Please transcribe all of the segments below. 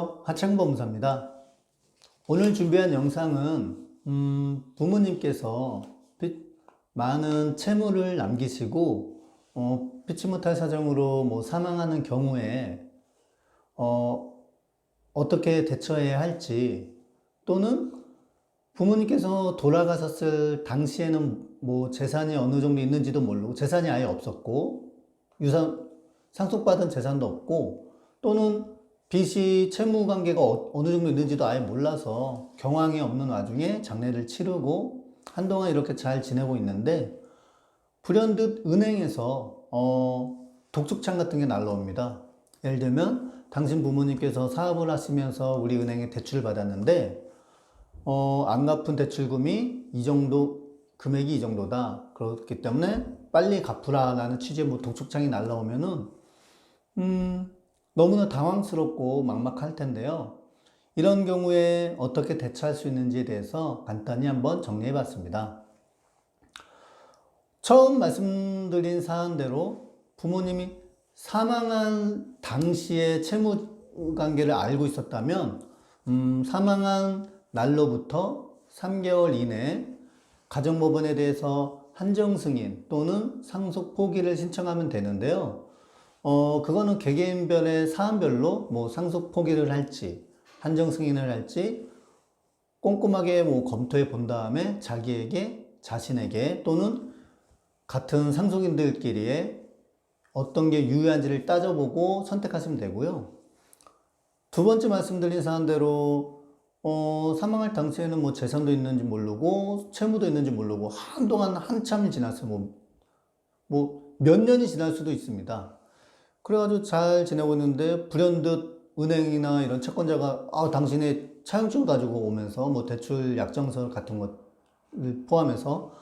안녕하세요. 하창범사입니다. 오늘 준비한 영상은 부모님께서 많은 채무를 남기시고 피치 못할 사정으로 사망하는 경우에 어떻게 대처해야 할지, 또는 부모님께서 돌아가셨을 당시에는 재산이 어느 정도 있는지도 모르고, 재산이 아예 없었고 상속받은 재산도 없고, 또는 빚이 채무 관계가 어느 정도 있는지도 아예 몰라서 경황이 없는 와중에 장례를 치르고 한동안 이렇게 잘 지내고 있는데, 불현듯 은행에서 독촉장 같은 게 날라옵니다. 예를 들면 당신 부모님께서 사업을 하시면서 우리 은행에 대출을 받았는데 안 갚은 대출금이 이 정도, 금액이 이 정도다, 그렇기 때문에 빨리 갚으라 라는 취지의 독촉장이 날라오면은 너무나 당황스럽고 막막할 텐데요. 이런 경우에 어떻게 대처할 수 있는지에 대해서 간단히 한번 정리해 봤습니다. 처음 말씀드린 사안대로 부모님이 사망한 당시에 채무 관계를 알고 있었다면 사망한 날로부터 3개월 이내에 가정법원에 대해서 한정승인 또는 상속 포기를 신청하면 되는데요. 그거는 개개인별의 사안별로 상속 포기를 할지 한정 승인을 할지 꼼꼼하게 검토해 본 다음에 자신에게 또는 같은 상속인들끼리의 어떤 게 유효한지를 따져보고 선택하시면 되고요. 두 번째 말씀드린 사안대로 사망할 당시에는 재산도 있는지 모르고 채무도 있는지 모르고 한동안 한참이 지났어요. 몇 년이 지날 수도 있습니다. 그래가지고 잘 지내고 있는데 불현듯 은행이나 이런 채권자가 당신의 차용증을 가지고 오면서 대출 약정서 같은 것을 포함해서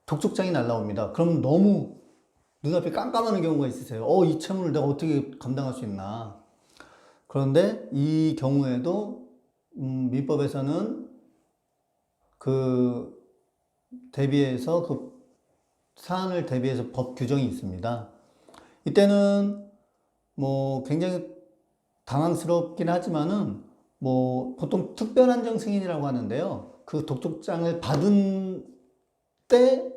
독촉장이 날라옵니다. 그럼 너무 눈앞이 깜깜하는 경우가 있으세요. 이 채무를 내가 어떻게 감당할 수 있나. 그런데 이 경우에도 민법에서는 대비해서 사안을 대비해서 법 규정이 있습니다. 이때는 굉장히 당황스럽긴 하지만은 보통 특별한정 승인이라고 하는데요. 그 독촉장을 받은 때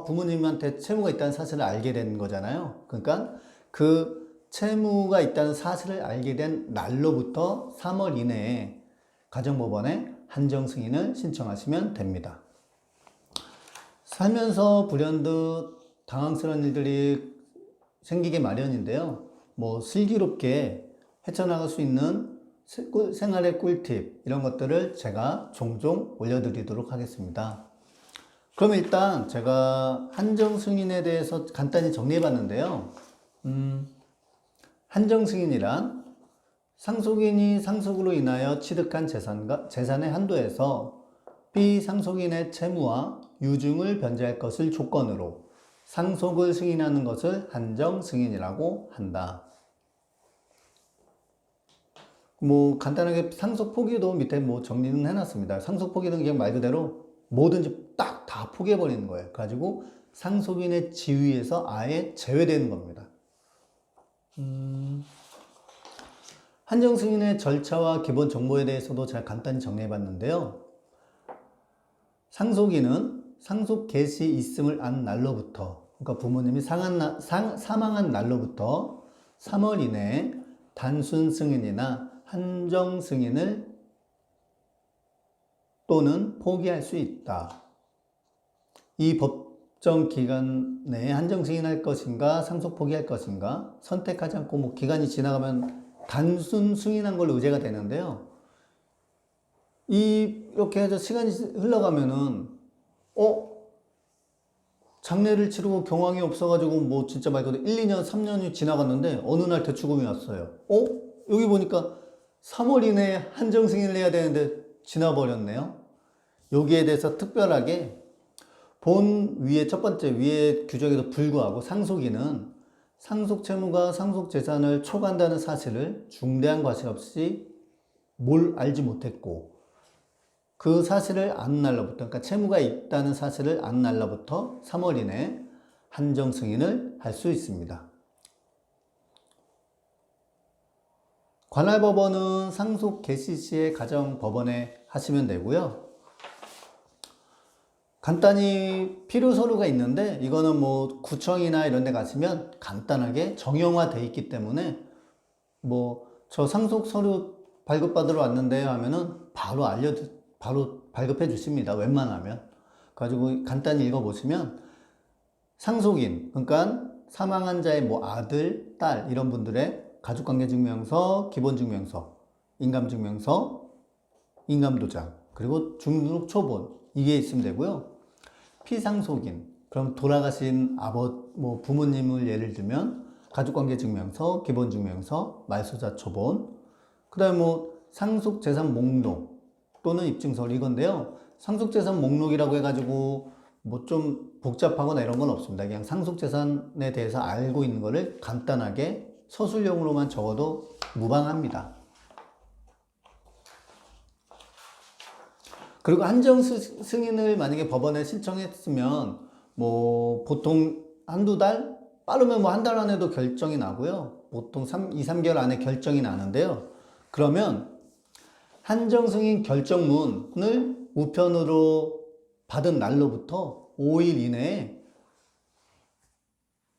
부모님한테 채무가 있다는 사실을 알게 된 거잖아요. 그러니까 그 채무가 있다는 사실을 알게 된 날로부터 3월 이내에 가정법원에 한정 승인을 신청하시면 됩니다. 살면서 불현듯 당황스러운 일들이 생기게 마련인데요. 슬기롭게 헤쳐나갈 수 있는 생활의 꿀팁, 이런 것들을 제가 종종 올려드리도록 하겠습니다. 그럼 일단 제가 한정 승인에 대해서 간단히 정리해 봤는데요. 한정 승인이란 상속인이 상속으로 인하여 취득한 재산의 한도에서 비상속인의 채무와 유증을 변제할 것을 조건으로 상속을 승인하는 것을 한정 승인이라고 한다. 간단하게 상속 포기도 밑에 정리는 해놨습니다. 상속 포기는 그냥 말 그대로 뭐든지 딱 다 포기해버리는 거예요. 가지고 상속인의 지위에서 아예 제외되는 겁니다. 한정 승인의 절차와 기본 정보에 대해서도 제가 간단히 정리해봤는데요. 상속인은 상속 개시 있음을 안 날로부터, 그러니까 부모님이 사망한 날로부터 3월 이내에 단순 승인이나 한정 승인을 또는 포기할 수 있다. 이 법정 기간 내에 한정 승인할 것인가 상속 포기할 것인가 선택하지 않고 기간이 지나가면 단순 승인한 걸로 의제가 되는데요. 이렇게 해서 시간이 흘러가면은 장례를 치르고 경황이 없어가지고 진짜 말 그대로 1, 2년, 3년이 지나갔는데 어느 날 대출금이 왔어요. 여기 보니까 3월 이내에 한정 승인을 해야 되는데 지나버렸네요. 여기에 대해서 특별하게 첫 번째 위의 규정에도 불구하고 상속인은 상속 채무가 상속 재산을 초과한다는 사실을 중대한 과실 없이 알지 못했고, 그 사실을 안 날로부터, 그러니까 채무가 있다는 사실을 안 날로부터 3월 이내에 한정 승인을 할 수 있습니다. 관할법원은 상속 개시 시에 가정법원에 하시면 되고요. 간단히 필요 서류가 있는데 이거는 뭐 구청이나 이런 데 가시면 간단하게 정형화돼 있기 때문에 뭐 저 상속 서류 발급받으러 왔는데요 하면은 바로 발급해 주십니다. 웬만하면. 가지고 간단히 읽어보시면 상속인, 그러니까 사망한 자의 뭐 아들, 딸 이런 분들의 가족관계증명서, 기본증명서, 인감증명서, 인감도장, 그리고 중등록초본 이게 있으면 되고요. 피상속인, 그럼 돌아가신 뭐 부모님을 예를 들면 가족관계증명서, 기본증명서, 말소자 초본, 그 다음에 뭐 상속재산 목록 또는 입증서류 이건데요. 상속재산 목록이라고 해가지고 뭐 좀 복잡하거나 이런 건 없습니다. 그냥 상속재산에 대해서 알고 있는 거를 간단하게 서술형으로만 적어도 무방합니다. 그리고 한정 승인을 만약에 법원에 신청했으면 뭐 보통 한두 달? 빠르면 뭐 한 달 안에도 결정이 나고요. 보통 2, 3개월 안에 결정이 나는데요. 그러면 한정 승인 결정문을 우편으로 받은 날로부터 5일 이내에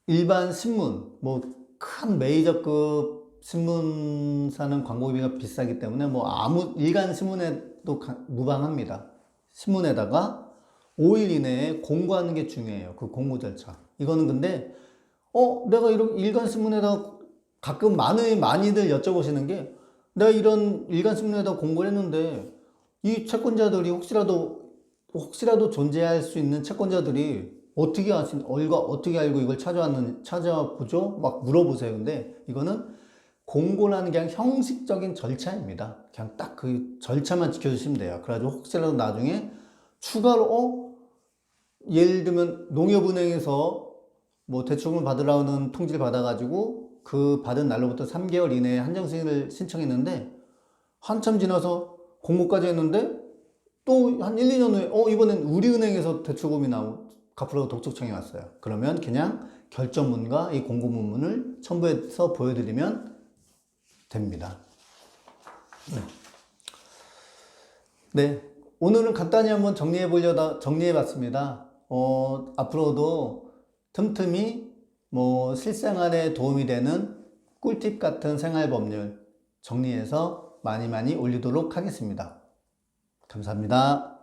일반 신문, 뭐 큰 메이저급 신문사는 광고비가 비싸기 때문에 뭐 아무 일간 신문에도 무방합니다. 신문에다가 5일 이내에 공고하는 게 중요해요. 그 공고 절차. 이거는 근데 내가 이런 일간 신문에다 가끔 많이들 여쭤보시는 게 내가 이런 일간 신문에다 공고를 했는데 이 채권자들이 혹시라도 존재할 수 있는 채권자들이 어떻게 알고 이걸 찾아보죠? 막 물어보세요. 근데 이거는 공고라는 게 그냥 형식적인 절차입니다. 그냥 딱 그 절차만 지켜주시면 돼요. 그래가지고 혹시라도 나중에 추가로, 예를 들면 농협은행에서 뭐 대출금을 받으라는 통지를 받아가지고 그 받은 날로부터 3개월 이내에 한정승인을 신청했는데 한참 지나서 공고까지 했는데 또 한 1, 2년 후에 이번엔 우리은행에서 대출금이 갚으라고 독촉청이 왔어요. 그러면 그냥 결정문과 이 공고문문을 첨부해서 보여드리면 됩니다. 네. 오늘은 간단히 한번 정리해봤습니다. 앞으로도 틈틈이 뭐 실생활에 도움이 되는 꿀팁 같은 생활법률 정리해서 많이 올리도록 하겠습니다. 감사합니다.